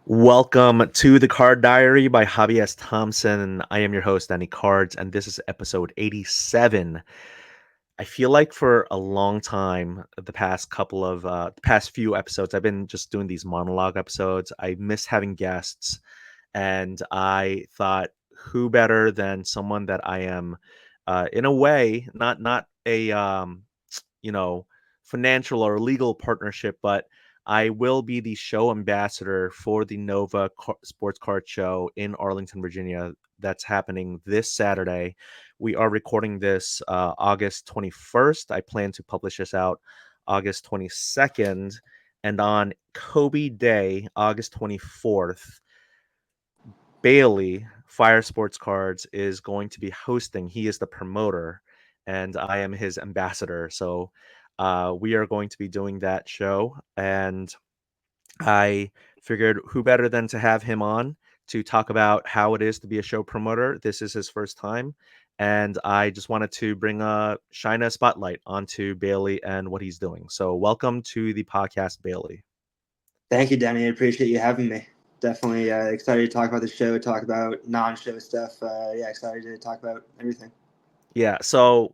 Welcome to the Card Diary by Hobby S. Thompson. I am your host, Denny Cards, and this is episode 87. I feel like for a long time, the past few episodes, I've been just doing these monologue episodes. I miss having guests, and I thought, who better than someone that I am, in a way, not a you know, financial or legal partnership, but I will be the show ambassador for the Sports Card Show in Arlington, Virginia. That's happening this Saturday. We are recording this August 21st. I plan to publish this out August 22nd. And on Kobe Day, August 24th, Bailey, Fire Sports Cards, is going to be hosting. He is the promoter, and I am his ambassador. So we are going to be doing that show. And I figured who better than to have him on to talk about how it is to be a show promoter. This is his first time. And I just wanted to shine a spotlight onto Bailey and what he's doing. So welcome to the podcast, Bailey. Thank you, Denny. I appreciate you having me. Definitely excited to talk about the show, talk about non-show stuff. Excited to talk about everything. Yeah, so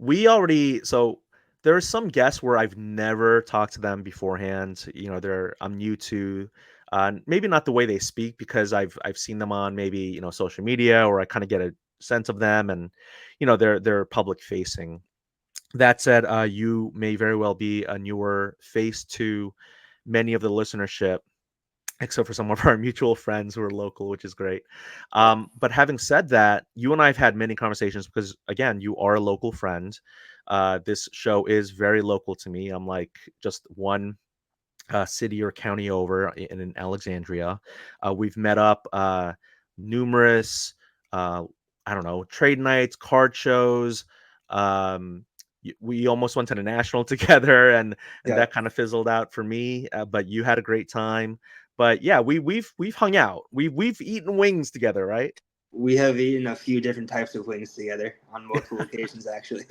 there are some guests where I've never talked to them beforehand. I'm new to maybe not the way they speak because I've seen them on maybe, social media, or I kind of get a sense of them, and they're public facing. That said, you may very well be a newer face to many of the listenership, except for some of our mutual friends who are local, which is great. But having said that, you and I have had many conversations because, again, you are a local friend. This show is very local to me. I'm like just one city or county over in Alexandria. We've met up numerous, I don't know, trade nights, card shows. Um, we almost went to the national together, and Yeah, that kind of fizzled out for me. But you had a great time. But yeah, we've hung out. We've eaten wings together, right? we have eaten a few different types of wings together on multiple occasions, actually.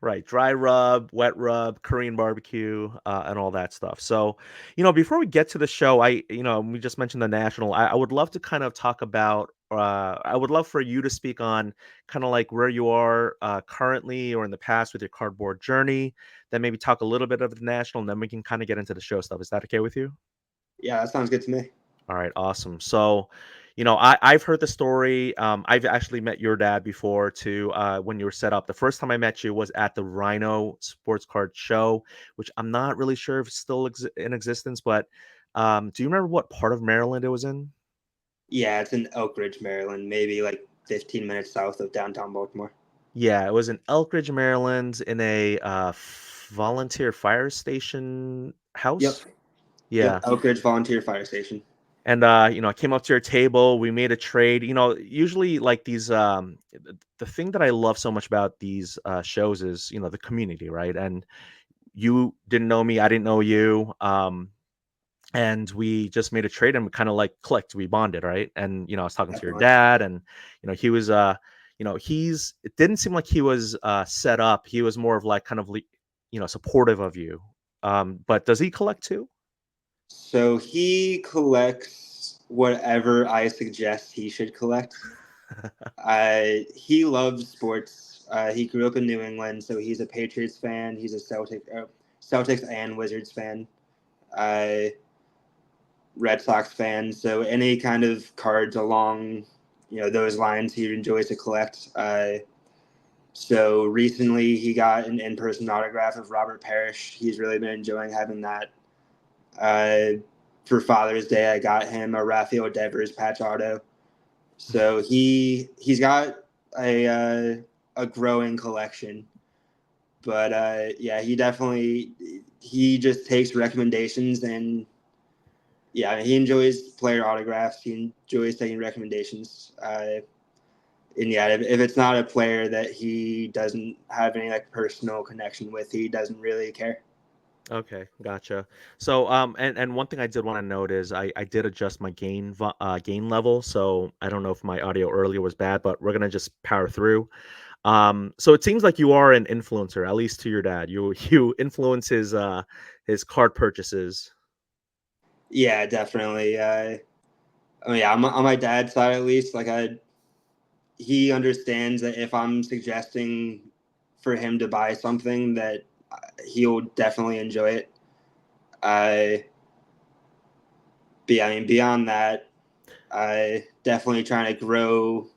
Right, dry rub, wet rub, Korean barbecue, and all that stuff. So, before we get to the show, we just mentioned the national. I would love to kind of talk about. I would love for you to speak on kind of like where you are currently or in the past with your cardboard journey. Then maybe talk a little bit of the national, and then we can kind of get into the show stuff. Is that okay with you? Yeah, that sounds good to me. All right, awesome. So, I've heard the story. I've actually met your dad before too. When you were set up, the first time I met you was at the Rhino Sports Card Show, which I'm not really sure if it's still in existence. But do you remember what part of Maryland it was in? Yeah, it's in Elk Ridge, Maryland, maybe like 15 minutes south of downtown Baltimore. Yeah, it was in Elkridge, Maryland, in a volunteer fire station Yep, house. yep, Yeah. Elk Ridge Volunteer Fire Station. And I came up to your table, we made a trade. Usually like these the thing that I love so much about these shows is, the community, right? And you didn't know me, I didn't know you. And we just made a trade and we kind of like clicked, we bonded, right? And I was talking to your Definitely. dad, and he was it didn't seem like he was set up. He was more of like kind of supportive of you. But does he collect too? So he collects whatever I suggest he should collect. He loves sports. He grew up in New England, so he's a Patriots fan. He's a Celtics and Wizards fan. Uh, Red Sox fan. So any kind of cards along, those lines he enjoys to collect. So recently he got an in-person autograph of Robert Parrish. He's really been enjoying having that. Uh, for Father's Day, I got him a Rafael Devers patch auto. So he's got a growing collection, but yeah, he just takes recommendations, and yeah, he enjoys player autographs. He enjoys taking recommendations. And yeah, if it's not a player that he doesn't have any like personal connection with, he doesn't really care. Okay, gotcha. So, and one thing I did want to note is I did adjust my gain level. So I don't know if my audio earlier was bad, but we're gonna just power through. So it seems like you are an influencer, at least to your dad. You influence his card purchases. Yeah, definitely. I mean, yeah, on my dad's side at least, like he understands that if I'm suggesting for him to buy something, that he'll definitely enjoy it. I, but yeah, I mean, beyond that, I definitely trying to grow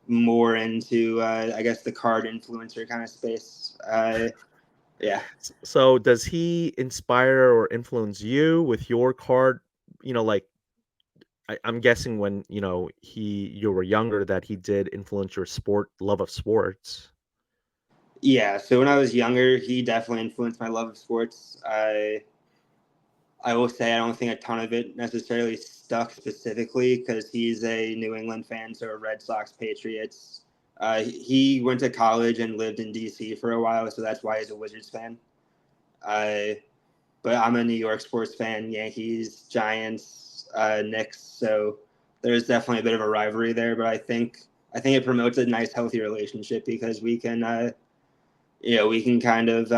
more into, I guess, the card influencer kind of space. Yeah, So does he inspire or influence you with your card? Like I'm guessing when you were younger that he did influence your sport love of sports. yeah. So when I was younger, he definitely influenced my love of sports. I will say I don't think a ton of it necessarily stuck specifically because he's a New England fan, so a Red Sox Patriots. He went to college and lived in DC for a while, so that's why he's a Wizards fan. Uh, but I'm a New York sports fan, Yankees, Giants, Knicks. So there's definitely a bit of a rivalry there. But I think it promotes a nice, healthy relationship because we can kind of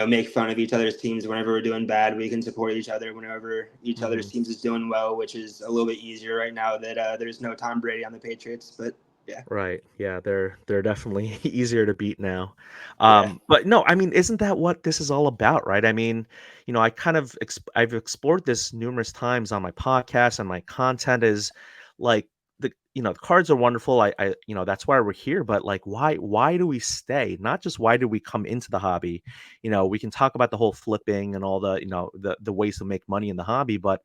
make fun of each other's teams whenever we're doing bad. We can support each other whenever each other's Mhm. teams is doing well, which is a little bit easier right now that there's no Tom Brady on the Patriots. But yeah, Right. Yeah, they're definitely easier to beat now. yeah, But no, I mean, isn't that what this is all about, right? I mean, I kind of I've explored this numerous times on my podcast, and my content is like the cards are wonderful. That's why we're here, but like why do we stay? Not just why do we come into the hobby? We can talk about the whole flipping and all the ways to make money in the hobby, but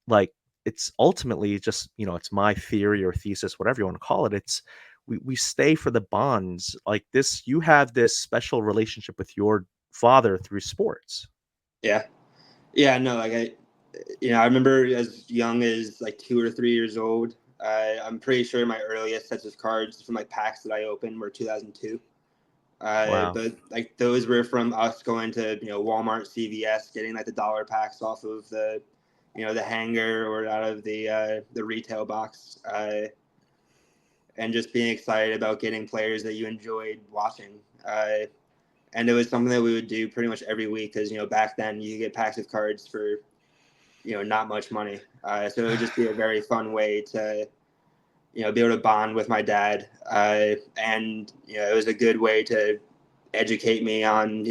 like it's ultimately just it's my theory or thesis, whatever you want to call it. It's we stay for the bonds like this. You have this special relationship with your father through sports. yeah, yeah. No, like I remember as young as like 2 or 3 years old. I'm pretty sure my earliest sets of cards from like packs that I opened were 2002. Wow. But like those were from us going to Walmart, CVS, getting like the dollar packs off of the hanger or out of the retail box, and just being excited about getting players that you enjoyed watching. And it was something that we would do pretty much every week because back then you could get packs of cards for not much money. So it would just be a very fun way to be able to bond with my dad, and it was a good way to educate me on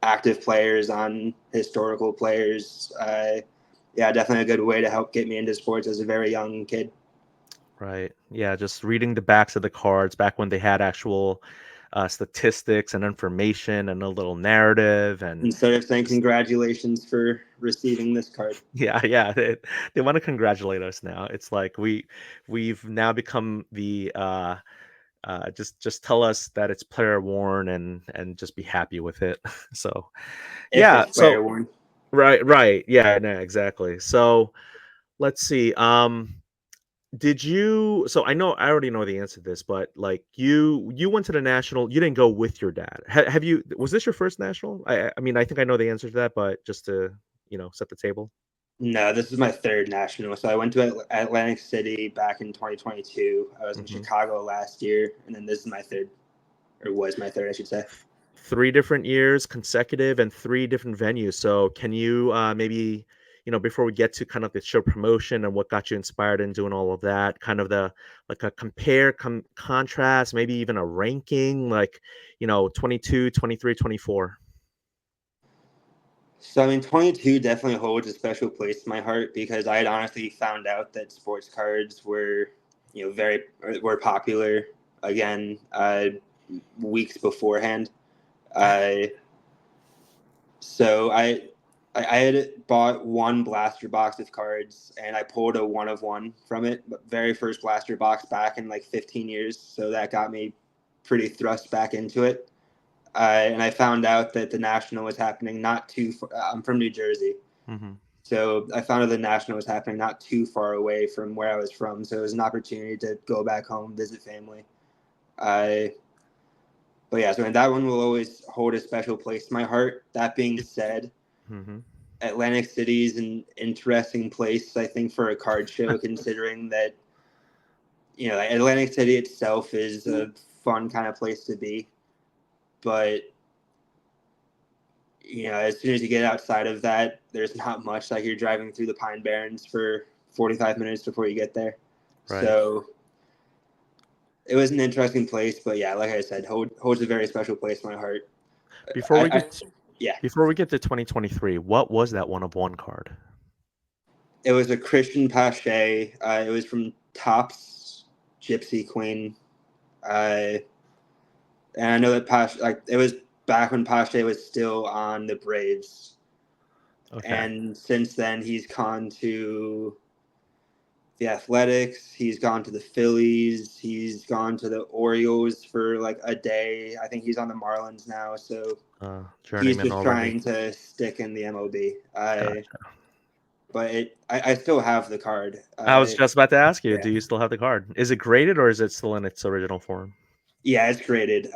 active players, on historical players. Yeah, definitely a good way to help get me into sports as a very young kid. Right. Yeah, just reading the backs of the cards back when they had actual statistics and information and a little narrative and Instead of saying just congratulations for receiving this card. yeah, yeah. They want to congratulate us now. It's like we've now become the just tell us that it's player worn and just be happy with it. So If yeah, it's player so worn. right, yeah, no, exactly. So let's see. Did you? So I already know the answer to this, but like you went to the national. You didn't go with your dad. Have you? Was this your first national? I mean, I think I know the answer to that, but just to set the table. No, this is my third national. So I went to Atlantic City back in 2022. I was in Hmm. Chicago last year, and then this is my third, or was my third, I should say. 3 different years consecutive and 3 different venues. So can you maybe, before we get to kind of the show promotion and what got you inspired in doing all of that, kind of the like a contrast, maybe even a ranking, like 22, 23, 24. So I mean, 22 definitely holds a special place in my heart because I had honestly found out that sports cards were, very were popular again weeks beforehand. Uh, so I had bought one blaster box of cards and I pulled a one of one from it, very first blaster box back in like 15 years. So that got me pretty thrust back into it. And I found out that the national was happening not too far. I'm from New Jersey, Hmm. so I found out the national was happening not too far away from where I was from. So it was an opportunity to go back home, visit family. I But yeah, so that one will always hold a special place in my heart. That being said, Hmm. Atlantic City is an interesting place, I think, for a card show, considering that Atlantic City itself is a fun kind of place to be, but as soon as you get outside of that, there's not much. Like you're driving through the Pine Barrens for 45 minutes before you get there. Right. So it was an interesting place, but yeah, like I said, holds a very special place in my heart. Before we I get yeah, before we get to 2023, what was that one of one card? it was a Christian Pache. It was from Topps Gypsy Queen. Uh, and I know that Pache, like it was back when Pache was still on the Braves, Okay. and since then he's gone to the Athletics. He's gone to the Phillies. He's gone to the Orioles for like a day. I think he's on the Marlins now. So he's Journeyman just already. trying to stick in the MLB. Gotcha. But I still have the card. I was just about to ask you, Yeah, do you still have the card? Is it graded or is it still in its original form? yeah, it's graded.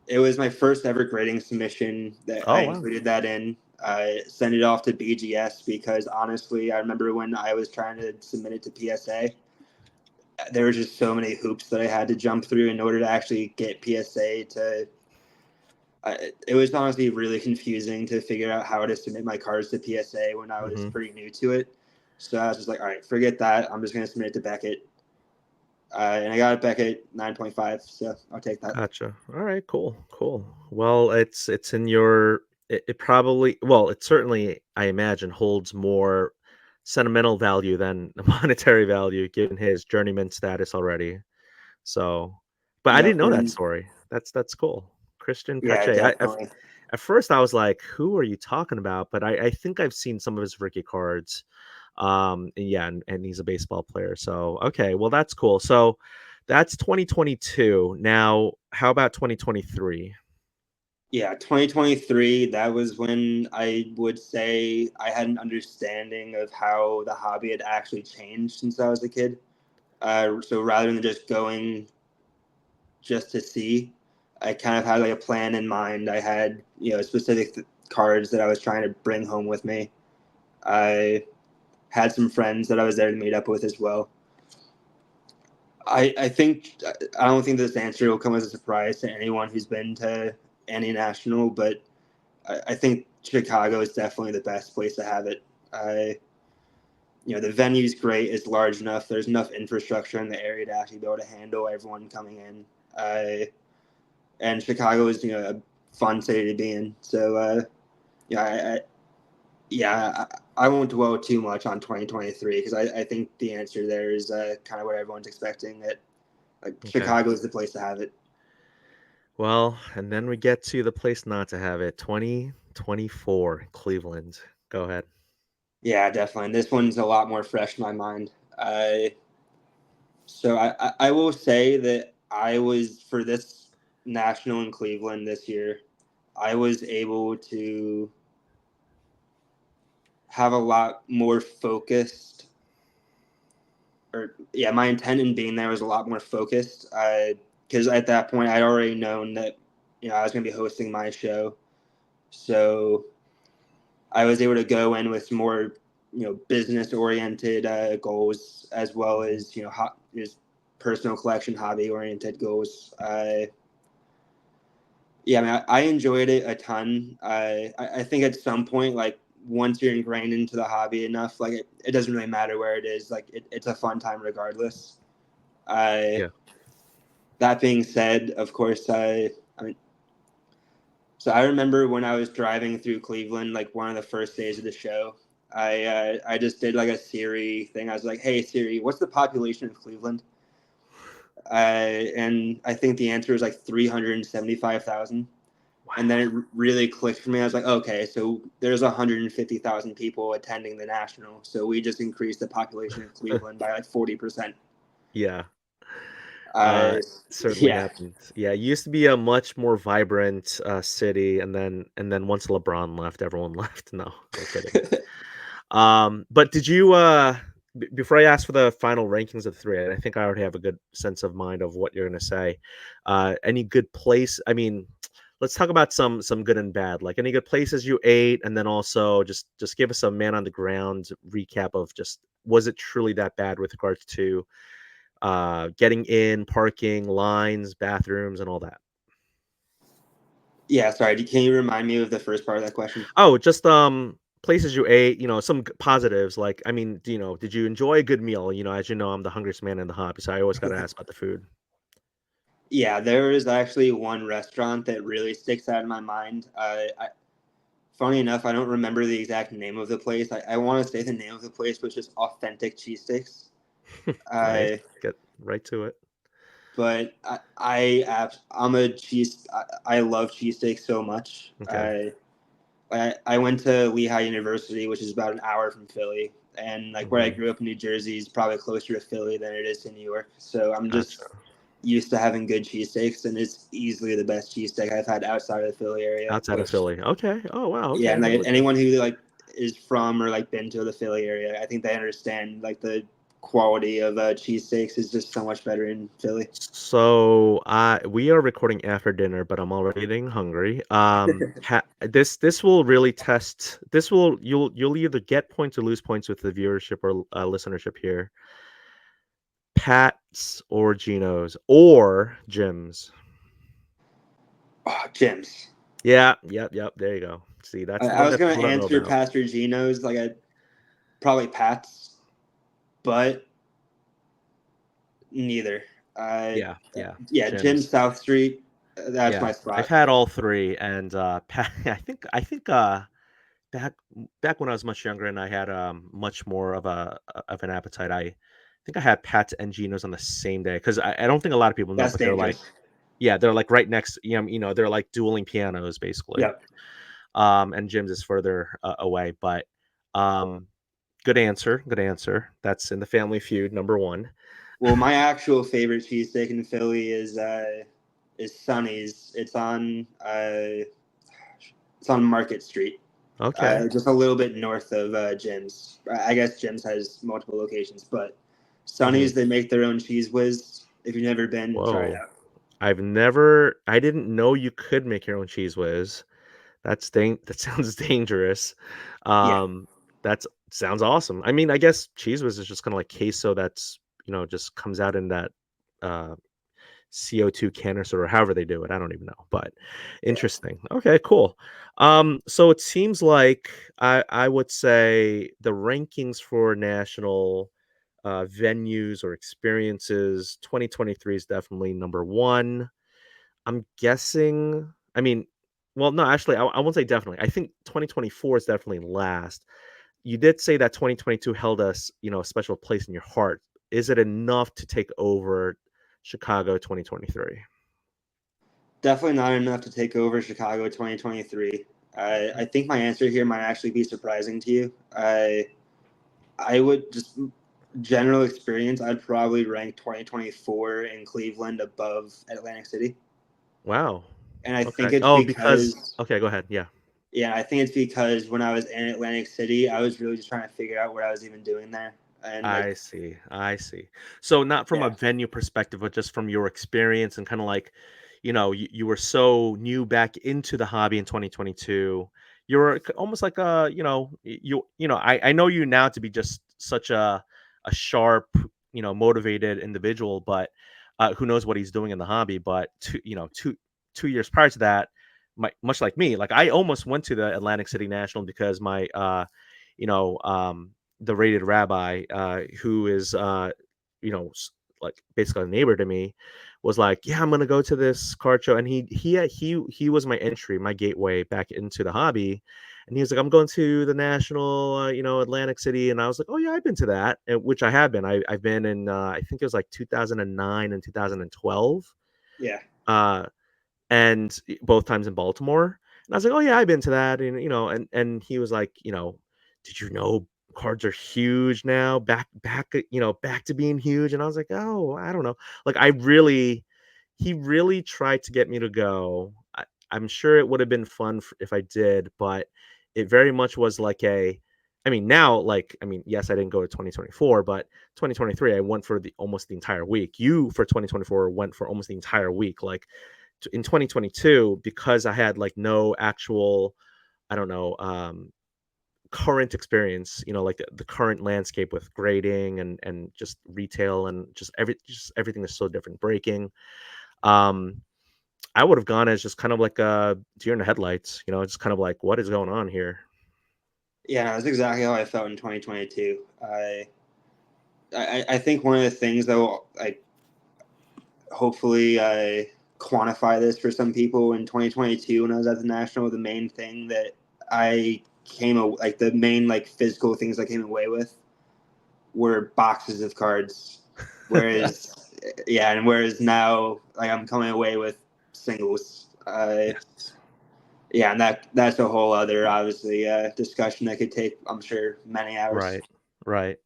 It was my first ever grading submission that Oh I wow. included that in. I sent it off to BGS because honestly, I remember when I was trying to submit it to PSA, there were just so many hoops that I had to jump through in order to actually get PSA to. It was honestly really confusing to figure out how to submit my cards to PSA when I was Hmm. pretty new to it. So I was just like, all right, forget that. I'm just going to submit it to Beckett. And I got it Beckett 9.5, so I'll take that. Gotcha. All right, cool, cool. Well, it's in your it probably well, it certainly I imagine holds more sentimental value than monetary value given his journeyman status already. So, but I Yep. didn't know that And story. That's cool. Christian yeah, Pache. definitely. At first I was like, who are you talking about? But I think I've seen some of his rookie cards. And yeah, and he's a baseball player. So okay, well that's cool. So that's 2022. Now, how about 2023? Yeah, 2023, that was when I would say I had an understanding of how the hobby had actually changed since I was a kid. So rather than just going just to see, I kind of had like a plan in mind. I had, specific cards that I was trying to bring home with me. I had some friends that I was there to meet up with as well. I think I don't think this answer will come as a surprise to anyone who's been to any national, but I think Chicago is definitely the best place to have it. The venue's great. It's large enough. There's enough infrastructure in the area to actually be able to handle everyone coming in. And Chicago is a fun city to be in. So yeah, yeah, I won't dwell too much on 2023 because I think the answer there is kind of what everyone's expecting. That Okay. Chicago is the place to have it. Well, and then we get to the place not to have it. 2024, Cleveland. Go ahead. Yeah, definitely. And this one's a lot more fresh in my mind. So I will say that I was for this national in Cleveland this year. I was able to have a lot more focused, or yeah, my intent in being there was a lot more focused. Because at that point I'd already known that I was going to be hosting my show, so I was able to go in with more business oriented goals as well Mhm. as just personal collection hobby oriented goals. Yeah, I mean, I enjoyed it a ton. I think at some point, like once you're ingrained into the hobby enough, like it doesn't really matter where it is. Like it's a fun time regardless. I Yeah. That being said, of course, I mean, so I remember when I was driving through Cleveland, like one of the first days of the show, I just did like a Siri thing. I was like, "Hey Siri, what's the population of Cleveland?" And I think the answer was like 375,000. And then Wow. it really clicked for me. I was like, okay, so there's 150,000 people attending the national. So we just increased the population of Cleveland by like 40%. Yeah. Uh, Certainly yeah, happened. Yeah, it used to be a much more vibrant city, and then once LeBron left, everyone left. No, no kidding. But did you before I ask for the final rankings of the three, I think I already have a good sense of mind of what you're gonna say. Any good place? I mean, let's talk about some good and bad. Like any good places you ate, and then also just give us a man on the ground recap of just was it truly that bad with regards to getting in, parking, lines, bathrooms, and all that. yeah. Sorry, can you remind me of the first part of that question? Oh, just places you ate, some positives. Like, I mean, did you enjoy a good meal? As you know, I'm the hungriest man in the hobby, so I always got to ask about the food. Yeah, there is actually one restaurant that really sticks out in my mind. Funny enough, I don't remember the exact name of the place. I want to say the name of the place was just Authentic Cheesesteaks. Nice. Uh, Get right to it. but I'm a cheese. I love cheesesteaks so much. Okay. I went to Lehigh University, which is about an hour from Philly, and like where I Hmm. grew up in New Jersey is probably closer to Philly than it is to New York. So I'm Gotcha. just used to having good cheesesteaks, and it's easily the best cheesesteak I've had outside of the Philly area. Outside of Which, Philly. Okay. Oh wow. yeah, Okay. and like Really good. anyone who like is from or like been to the Philly area, I think they understand like the quality of cheesesteaks is just so much better in Philly. So, we are recording after dinner, but I'm already getting hungry. This will really test. This will you'll either get points or lose points with the viewership or listenership here. Pat's or Geno's or Jim's. Oh, Jim's. Yeah, yep. There you go. See, that's the I one was that gonna people don't know answer about. Pastor Gino's, like I probably Pat's, but neither. Uh, Yeah. yeah, Jim Jim's. South Street. That's Yeah, my I've spot. had all three, and Pat. I think back back when I was much younger and I had much more of an appetite. I think I had Pat's and Geno's on the same day because I don't think a lot of people know, That's but they're like, dangerous. yeah, they're like right next. They're like dueling pianos basically. Yep. And Jim's is further away, but um, good answer, good answer. That's in the Family Feud number one. Well, my actual favorite cheesesteak in Philly is Sonny's. It's on Market Street, Okay. just a little bit north of Jim's. I guess Jim's has multiple locations, but Hmm. Sonny's they make their own cheese whiz. If you've never been, try it Whoa. out. I didn't know you could make your own cheese whiz. That sounds dangerous. Yeah, Um, that sounds awesome. I mean, I guess cheese whiz is just kind of like queso that's, just comes out in that uh CO2 canister or however they do it. I don't even know, but yeah. interesting. Okay, cool. So it seems like I would say the rankings for national venues or experiences 2023 is definitely number one. I'm guessing. I mean, well, no, actually, I won't say definitely. I think 2024 is definitely last. You did say that 2022 held us, a special place in your heart. Is it enough to take over Chicago 2023? Definitely not enough to take over Chicago 2023. I think my answer here might actually be surprising to you. I would just general experience. I'd probably rank 2024 in Cleveland above Atlantic City, Wow. and I think Okay. it's Oh, because because okay, go ahead. Yeah. yeah, I think it's because when I was in Atlantic City, I was really just trying to figure out what I was even doing there, and like I see. I see. So not from a yeah, venue perspective, but just from your experience and kind of like, you were so new back into the hobby in 2022. You were almost like I know you now to be just such a sharp, motivated individual, but who knows what he's doing in the hobby. But 2 years prior to that, much like me, like I almost went to the Atlantic City National because my you know, the rated rabbi, who is, like basically a neighbor to me, was like, "Yeah, I'm gonna go to this card show," and he was my entry, my gateway back into the hobby, and he was like, "I'm going to the national, Atlantic City," and I was like, "Oh yeah, I've been to that," which I have been. I've been in, I think it was like 2009 and 2012. yeah, Uh, and both times in Baltimore. And I was like, "Oh yeah, I've been to that." And and he was like, "Did you know cards are huge now? Back to being huge." And I was like, "Oh, I don't know." Like he really tried to get me to go. I'm sure it would have been fun if I did, but it very much was like I mean, now, like, I mean, yes, I didn't go to 2024, but 2023, I went for almost the entire week. You for 2024 went for almost the entire week. Like, in 2022, because I had like no actual, I don't know, current experience, like the current landscape with grading and just retail and just everything is so different. Breaking, um, I would have gone as just kind of like a deer in the headlights, just kind of like what is going on here. Yeah, no, that's exactly how I felt in 2022. I think one of the things though, like hopefully I quantify this for some people in 2022 when I was at the national. The main thing that I like the main like physical things I came away with were boxes of cards, whereas yeah, and whereas now like I'm coming away with singles. Yes. Yeah, and that's a whole other obviously discussion that could take I'm sure many hours. Right. Right.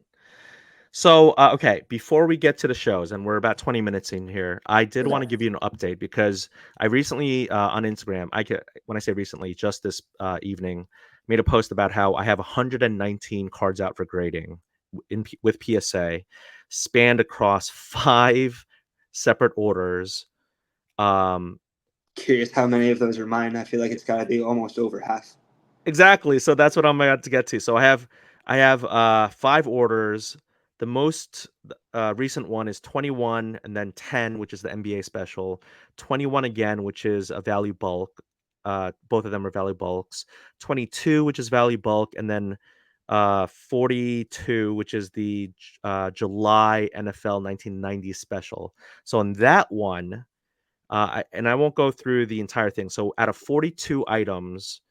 So, okay, before we get to the shows, and we're about 20 minutes in here, I did want Okay. to give you an update because I recently on Instagram, when I say recently, just this evening, made a post about how I have 119 cards out for grading with PSA, spanned across 5 separate orders. Um, Curious how many of those are mine. I feel like it's got to be almost over half. Exactly, so that's what I'm about to get to. So I have 5 orders. The most, recent one is 21 and then 10, which is the NBA special, 21 again, which is a value bulk. Both of them are value bulks. 22, which is value bulk, and then, 42, which is the July NFL 1990 special. So on that one, I won't go through the entire thing. So out of 42 items,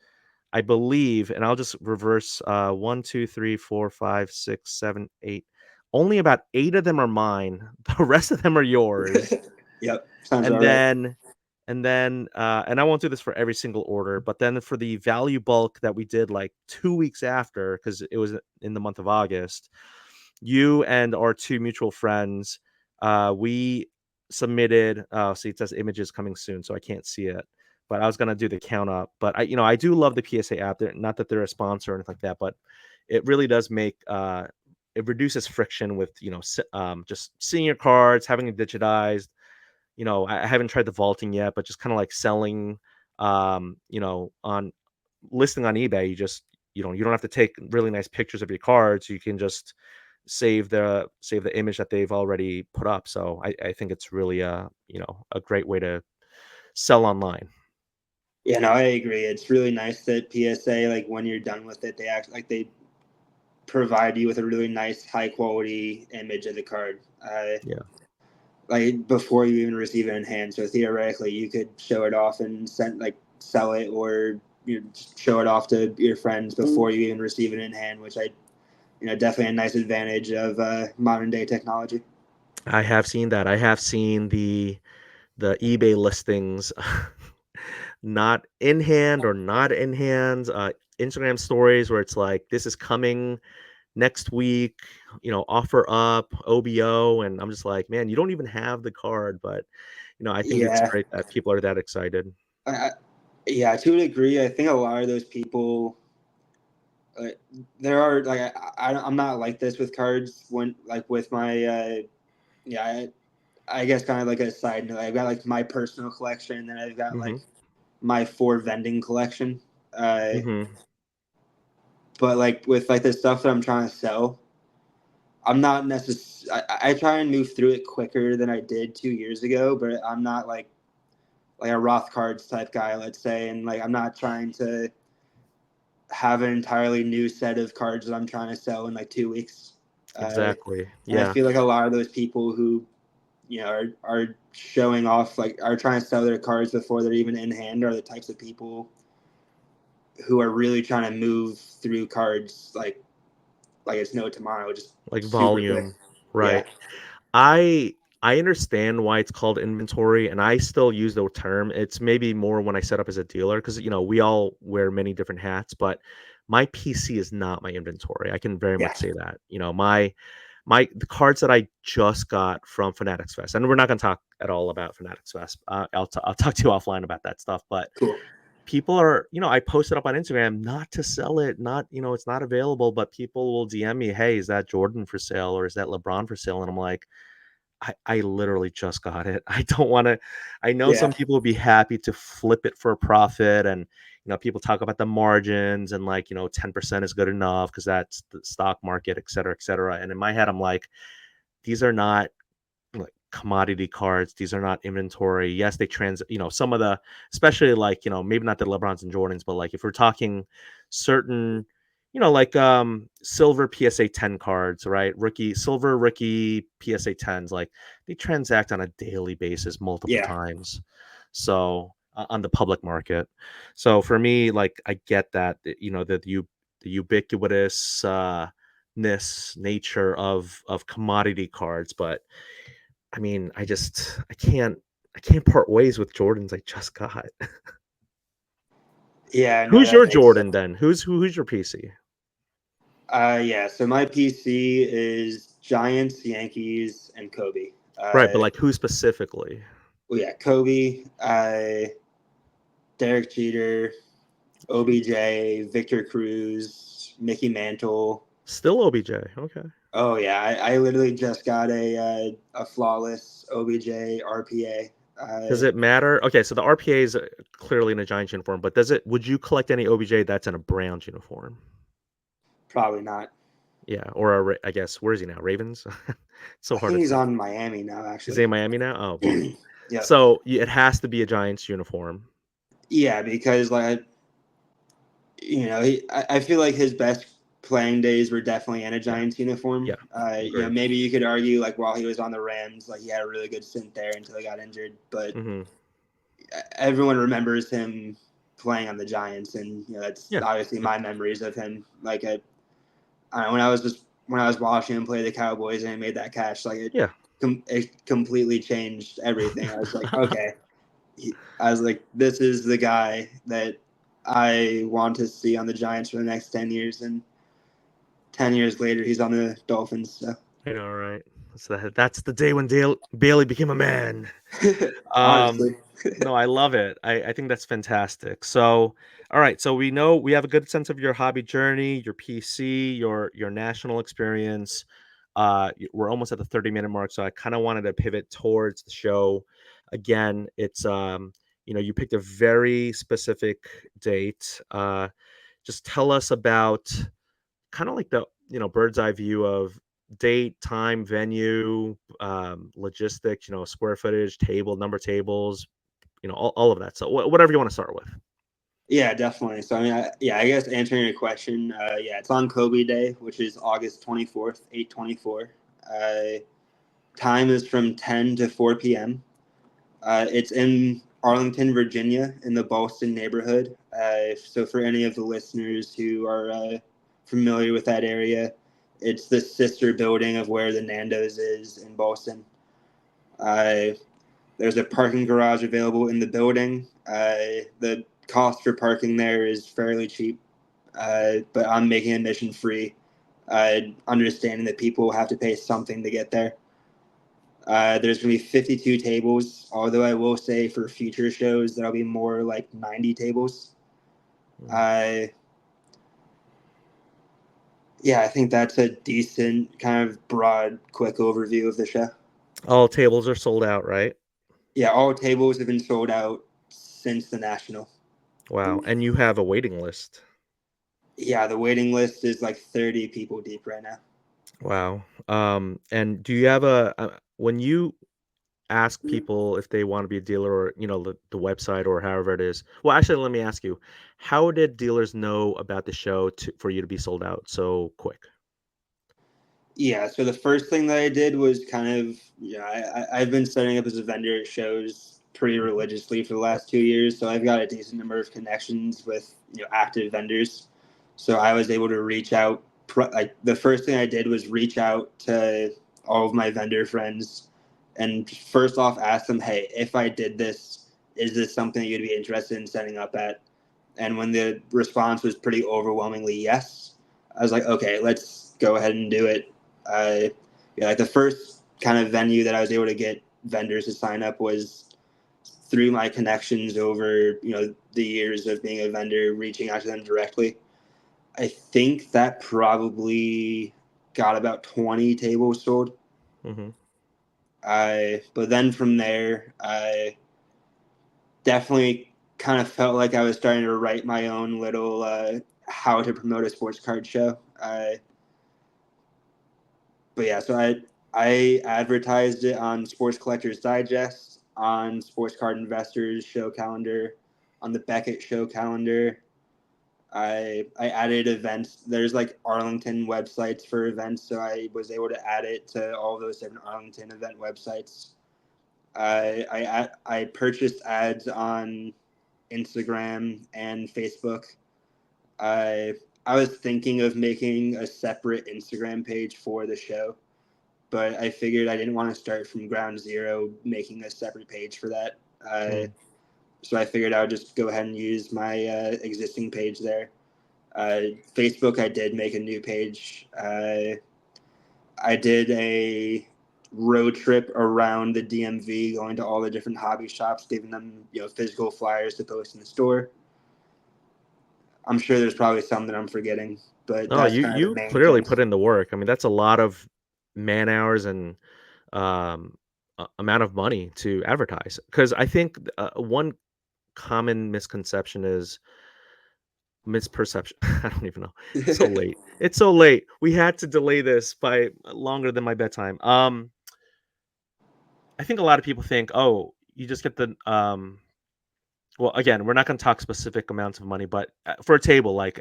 I believe, and I'll just reverse 1, 2, 3, 4, 5, 6, 7, 8. Only about 8 of them are mine. The rest of them are yours. Yep, sounds And about right. then and I won't do this for every single order, but then for the value bulk that we did like 2 weeks after, because it was in the month of August, you and our 2 mutual friends, we submitted, see, it says images coming soon, so I can't see it, but I was gonna do the count up. But I do love the PSA app. They're not that they're a sponsor or anything like that, but it really does make, it reduces friction with, just seeing your cards, having it digitized. I haven't tried the vaulting yet, but just kinda like selling, on listing on eBay, you don't have to take really nice pictures of your cards. You can just save the image that they've already put up. So I think it's really a great way to sell online. Yeah, no, I agree. It's really nice that PSA, like when you're done with it, they act like they provide you with a really nice, high quality image of the card. Yeah, Like before you even receive it in hand. So theoretically, you could show it off and sell it, or show it off to your friends before you even receive it in hand. Which definitely a nice advantage of modern day technology. I have seen that. I have seen the eBay listings, not in hand or not in hand. Instagram stories where it's like, this is coming next week, offer up OBO, and I'm just like, man, you don't even have the card, but I think it's Yeah, great that people are that excited. I, yeah, to a degree, I think a lot of those people. Like, there are like I'm not like this with cards when like with my yeah I guess kind of like a side note, I've got like my personal collection, and then I've got Hmm. like my for vending collection. Uh, Hmm. but like with like the stuff that I'm trying to sell, I'm not necessarily. I try and move through it quicker than I did 2 years ago, but I'm not like a Roth cards type guy, let's say, and like I'm not trying to have an entirely new set of cards that I'm trying to sell in like 2 weeks. Uh, Exactly. and I Yeah. feel like a lot of those people who are showing off, like are trying to sell their cards before they're even in hand, are the types of people who are really trying to move through cards like it's no tomorrow, just Like super quick. volume. Yeah, Right. I understand why it's called inventory, and I still use the term. It's maybe more when I set up as a dealer because we all wear many different hats, but my PC is not my inventory. I can very yeah, much say that. My the cards that I just got from Fanatics Fest, and we're not going to talk at all about Fanatics Fest. I'll talk to you offline about that stuff. But cool. people are, I posted up on Instagram not to sell it, not it's not available, but people will DM me, hey, is that Jordan for sale or is that LeBron for sale? And I'm like, I literally just got it. I don't want to. I know Yeah, some people would be happy to flip it for a profit, and people talk about the margins and like 10% is good enough because that's the stock market, et cetera, et cetera. And in my head, I'm like, these are not like commodity cards. These are not inventory. Yes, they some of the, especially like maybe not the LeBrons and Jordans, but like if we're talking certain like silver PSA 10 cards, right? Silver rookie PSA 10s, like they transact on a daily basis multiple Yeah, times. So on the public market. So for me, like I get that, the ubiquitous ness nature of commodity cards, but I mean, I can't part ways with Jordans I just got. yeah, no, Who's that your makes sense. Jordan then? Who's your PC? Yeah, so my PC is Giants, Yankees, and Kobe. Right, but like who specifically? Well, yeah, Kobe, Derek Jeter, OBJ, Victor Cruz, Mickey Mantle. Still OBJ. Okay. Oh yeah, I literally just got a flawless OBJ RPA. Does it matter? Okay, so the RPA is clearly in a Giants uniform, but would you collect any OBJ that's in a Browns uniform? Probably not. Yeah, or I guess where is he now? Ravens. It's so I hard think to he's tell. on Miami now, Is he actually. in Miami now? Oh boy. Yep. So it has to be a Giants uniform. Yeah, because like I feel like his best playing days were definitely in a Yeah, Giants uniform. yeah, agree. Maybe you could argue like while he was on the Rams, like he had a really good stint there until he got injured. But Hmm. everyone remembers him playing on the Giants, and that's Yeah, obviously my memories of him. Like I don't know, when I was watching him play the Cowboys and he made that catch, like yeah. it completely changed everything. I was like, okay, I was like, this is the guy that I want to see on the Giants for the next 10 years, and 10 years later, he's on the Dolphins. So I know, right? That's the day when Bailey became a man. honestly, No, I love it. I think that's fantastic. So, all right. So we know we have a good sense of your hobby journey, your PC, your national experience. We're almost at the 30-minute mark, so I kind of wanted to pivot towards the show. Again, it's you picked a very specific date. Just tell us about kind of like the bird's eye view of date, time, venue, logistics, square footage, number tables, all of that. So whatever you want to start with. yeah, definitely. So I mean, I guess answering your question, yeah, it's on Kobe Day, which is August 24th, 8/24. Time is from 10 to 4 p.m. It's in Arlington, Virginia, in the Ballston neighborhood. So for any of the listeners who are familiar with that area, it's the sister building of where the Nando's is in Ballston. Uh, there's a parking garage available in the building. The cost for parking there is fairly cheap, but I'm making admission free, understanding that people have to pay something to get there. There's going to be 52 tables, although I will say for future shows, there'll be more like 90 tables. Mm. Uh, yeah, I think that's a decent kind of broad, quick overview of the show. All tables are sold out, right? Yeah, all tables have been sold out since the National. Wow. And you have a waiting list. Yeah, the waiting list is like 30 people deep right now. Wow. And do you have when you ask people if they want to be a dealer, or the website or however it is, well, actually, let me ask you, how did dealers know about the show for you to be sold out so quick? Yeah, so the first thing that I did was kind of, I've been setting up as a vendor at shows pretty Mhm. religiously for the Yep. last 2 years. So I've got a decent number of connections with, active vendors. So I was able to reach out. Like the first thing I did was reach out to all of my vendor friends and first off ask them, hey, if I did this, is this something you'd be interested in setting up at? And when the response was pretty overwhelmingly yes, I was like, okay, let's go ahead and do it. uh, yeah, like the first kind of venue that I was able to get vendors to sign up was through my connections over the years of being a vendor, reaching out to them directly. I think that probably got about 20 tables sold. Hmm. But then from there, I definitely kind of felt like I was starting to write my own little how to promote a sports card show. But yeah, so I advertised it on Sports Collectors Digest, on Sports Card Investors show calendar, on the Beckett show calendar. I added events. There's like Arlington websites for events, so I was able to add it to all those different Arlington event websites. I purchased ads on Instagram and Facebook. I I was thinking of making a separate Instagram page for the show, but I figured I didn't want to start from ground zero making a separate page for that. Mm. So I figured I would just go ahead and use my existing page there. Facebook, I did make a new page. I did a road trip around the DMV, going to all the different hobby shops, giving them physical flyers to post in the store. I'm sure there's probably some that I'm forgetting, but No, that's you kind of the you main clearly put things. in the work. I mean, that's a lot of man hours and amount of money to advertise. Because I think one common misconception is misperception. I don't even know. It's so late. It's so late. We had to delay this by longer than my bedtime. I think a lot of people think, oh, you just get the well, again, we're not going to talk specific amounts of money, but for a table, like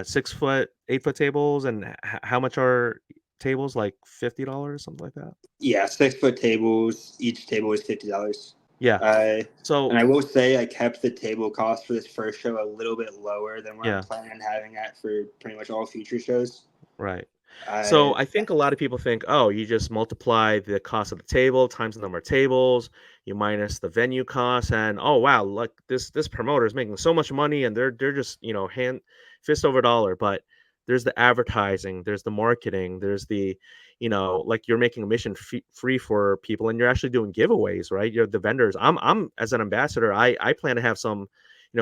6 foot, 8 foot tables, and how much are tables? Like $50, something like that. Yeah, 6 foot tables. Each table is $50. Yeah. Uh, and So I will say I kept the table cost for this first show a little bit lower than what I'm yeah, planning on having at for pretty much all future shows. right. So Uh, I think a lot of people think, oh, you just multiply the cost of the table times the number of tables, you minus the venue costs, and oh wow, like this promoter is making so much money, and they're just hand fist over dollar. But there's the advertising, there's the marketing, there's the like you're making a mission free for people, and you're actually doing giveaways, right? You're the vendors. I'm as an ambassador, I plan to have some